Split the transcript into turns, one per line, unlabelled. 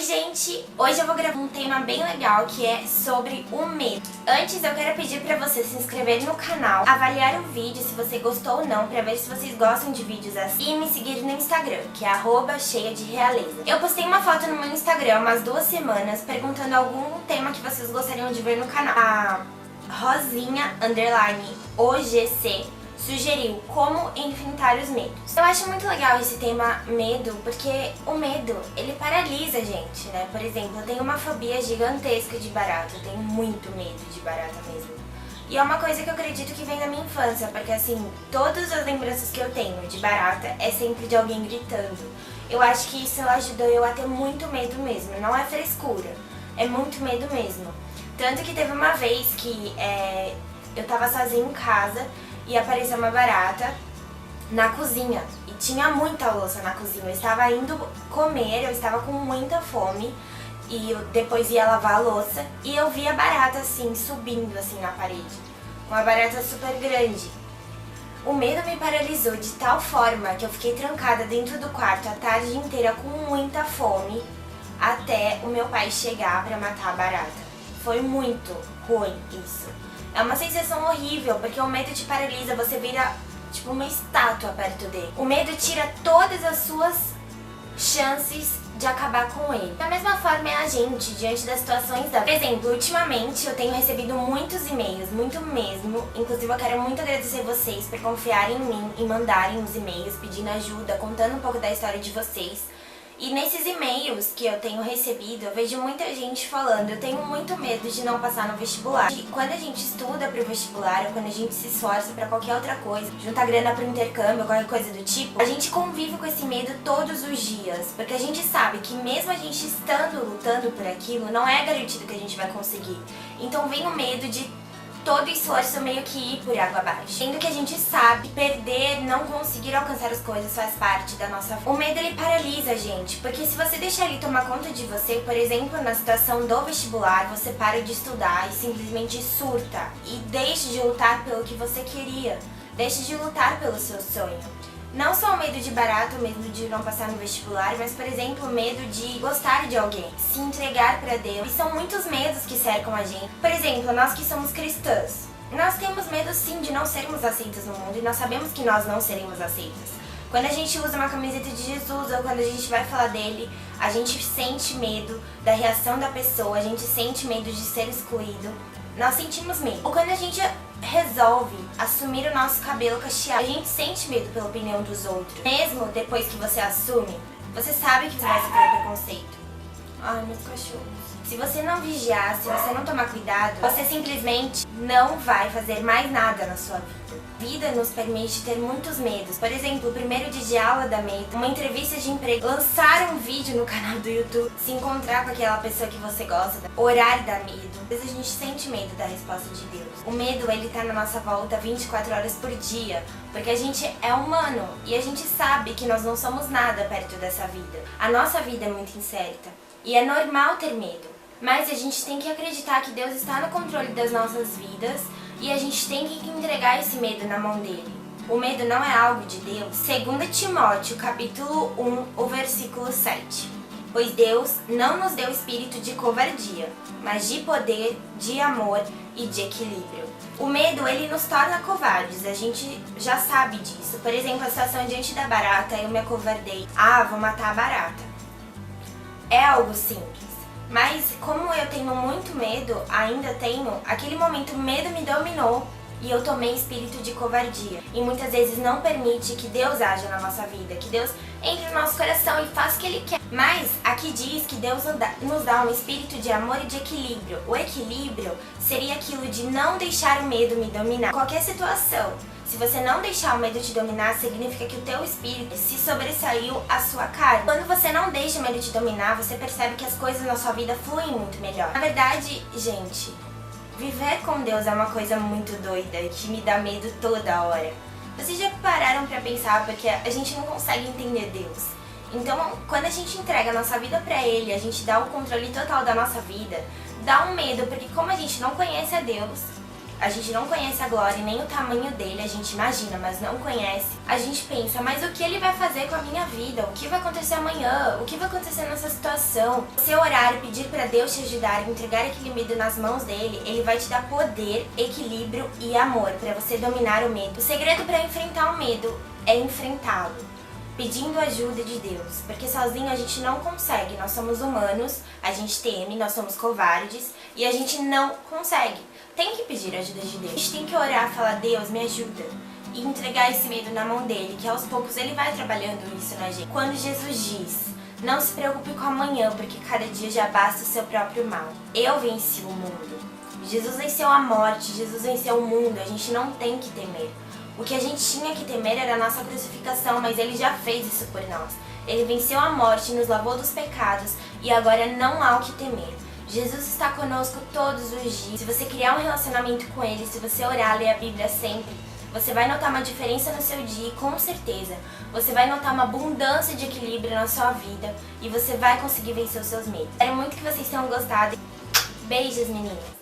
gente! Hoje eu vou gravar um tema bem legal que é sobre o medo. Antes eu quero pedir pra você se inscrever no canal, avaliar o vídeo se você gostou ou não, pra ver se vocês gostam de vídeos assim, e me seguir no Instagram, que é @cheiaderealeza. Eu postei uma foto no meu Instagram há umas 2 semanas perguntando algum tema que vocês gostariam de ver no canal. A Rosinha_OGC sugeriu como enfrentar os medos. Eu acho muito legal esse tema medo, porque o medo, ele paralisa a gente, né? Por exemplo, eu tenho uma fobia gigantesca de barata, eu tenho muito medo de barata mesmo. E é uma coisa que eu acredito que vem da minha infância, porque assim, todas as lembranças que eu tenho de barata é sempre de alguém gritando. Eu acho que isso ajudou eu a ter muito medo mesmo, não é frescura, é muito medo mesmo. Tanto que teve uma vez que eu tava sozinha em casa e apareceu uma barata na cozinha e tinha muita louça na cozinha. Eu estava indo comer, eu estava com muita fome e eu depois ia lavar a louça e eu vi a barata assim, subindo assim na parede. Uma barata super grande. O medo me paralisou de tal forma que eu fiquei trancada dentro do quarto a tarde inteira com muita fome até o meu pai chegar pra matar a barata. Foi muito ruim isso. É uma sensação horrível, porque o medo te paralisa, você vira tipo uma estátua perto dele. O medo tira todas as suas chances de acabar com ele. Da mesma forma é a gente, diante das situações da... Por exemplo, ultimamente eu tenho recebido muitos e-mails, muito mesmo. Inclusive eu quero muito agradecer vocês por confiarem em mim e mandarem os e-mails pedindo ajuda, contando um pouco da história de vocês. E nesses e-mails que eu tenho recebido, eu vejo muita gente falando, eu tenho muito medo de não passar no vestibular. E quando a gente estuda pro vestibular ou quando a gente se esforça pra qualquer outra coisa, junta grana pro intercâmbio, qualquer coisa do tipo, a gente convive com esse medo todos os dias. Porque a gente sabe que mesmo a gente estando lutando por aquilo, não é garantido que a gente vai conseguir. Então vem o medo de todo esforço meio que ir por água abaixo. Sendo que a gente sabe que perder, não conseguir alcançar as coisas faz parte da nossa vida. O medo, ele paralisa a gente, porque se você deixar ele tomar conta de você, por exemplo, na situação do vestibular, você para de estudar e simplesmente surta e deixa de lutar pelo que você queria, deixa de lutar pelo seu sonho. Não só o medo de barata, o medo de não passar no vestibular, mas, por exemplo, o medo de gostar de alguém, se entregar pra Deus. E são muitos medos que cercam a gente. Por exemplo, nós que somos cristãs, nós temos medo sim de não sermos aceitas no mundo e nós sabemos que nós não seremos aceitas. Quando a gente usa uma camiseta de Jesus ou quando a gente vai falar dele, a gente sente medo da reação da pessoa, a gente sente medo de ser excluído. Nós sentimos medo. Ou quando a gente resolve assumir o nosso cabelo cacheado, a gente sente medo pela opinião dos outros. Mesmo depois que você assume, você sabe que você vai sofrer preconceito. Ai, meus cachorros. Se você não vigiar, se você não tomar cuidado, você simplesmente não vai fazer mais nada na sua vida. A vida nos permite ter muitos medos. Por exemplo, o primeiro dia de aula dá medo, uma entrevista de emprego, lançar um vídeo no canal do YouTube, se encontrar com aquela pessoa que você gosta, orar dá medo. Às vezes a gente sente medo da resposta de Deus. O medo, ele tá na nossa volta 24 horas por dia, porque a gente é humano e a gente sabe que nós não somos nada perto dessa vida. A nossa vida é muito incerta e é normal ter medo, mas a gente tem que acreditar que Deus está no controle das nossas vidas e a gente tem que entregar esse medo na mão dele. O medo não é algo de Deus. 2 Timóteo, capítulo 1, o versículo 7. Pois Deus não nos deu espírito de covardia, mas de poder, de amor e de equilíbrio. O medo, ele nos torna covardes, a gente já sabe disso. Por exemplo, a situação diante da barata, eu me acovardei. Ah, vou matar a barata. É algo simples. Mas como eu tenho muito medo, ainda tenho, aquele momento o medo me dominou e eu tomei espírito de covardia. E muitas vezes não permite que Deus haja na nossa vida, que Deus entre no nosso coração e faça o que Ele quer. Mas aqui diz que Deus nos dá um espírito de amor e de equilíbrio. O equilíbrio seria aquilo de não deixar o medo me dominar. Qualquer situação, se você não deixar o medo te dominar, significa que o teu espírito se sobressaiu à sua carne. Quando você não deixa o medo te dominar, você percebe que as coisas na sua vida fluem muito melhor. Na verdade, gente, viver com Deus é uma coisa muito doida e que me dá medo toda hora. Vocês já pararam pra pensar, porque a gente não consegue entender Deus. Então, quando a gente entrega a nossa vida pra Ele, a gente dá o controle total da nossa vida, dá um medo, porque como a gente não conhece a Deus, a gente não conhece a glória, nem o tamanho dele, a gente imagina, mas não conhece. A gente pensa, mas o que ele vai fazer com a minha vida? O que vai acontecer amanhã? O que vai acontecer nessa situação? Você orar e pedir para Deus te ajudar, entregar aquele medo nas mãos dele, ele vai te dar poder, equilíbrio e amor para você dominar o medo. O segredo para enfrentar o medo é enfrentá-lo, pedindo ajuda de Deus, porque sozinho a gente não consegue, nós somos humanos, a gente teme, nós somos covardes e a gente não consegue. Tem que pedir ajuda de Deus, a gente tem que orar, falar, Deus, me ajuda, e entregar esse medo na mão dele, que aos poucos ele vai trabalhando isso na gente. Quando Jesus diz, não se preocupe com amanhã, porque cada dia já basta o seu próprio mal. Eu venci o mundo, Jesus venceu a morte, Jesus venceu o mundo, a gente não tem que temer. O que a gente tinha que temer era a nossa crucificação, mas ele já fez isso por nós. Ele venceu a morte, nos lavou dos pecados e agora não há o que temer. Jesus está conosco todos os dias. Se você criar um relacionamento com ele, se você orar, ler a Bíblia sempre, você vai notar uma diferença no seu dia e com certeza você vai notar uma abundância de equilíbrio na sua vida e você vai conseguir vencer os seus medos. Espero muito que vocês tenham gostado. Beijos, meninas!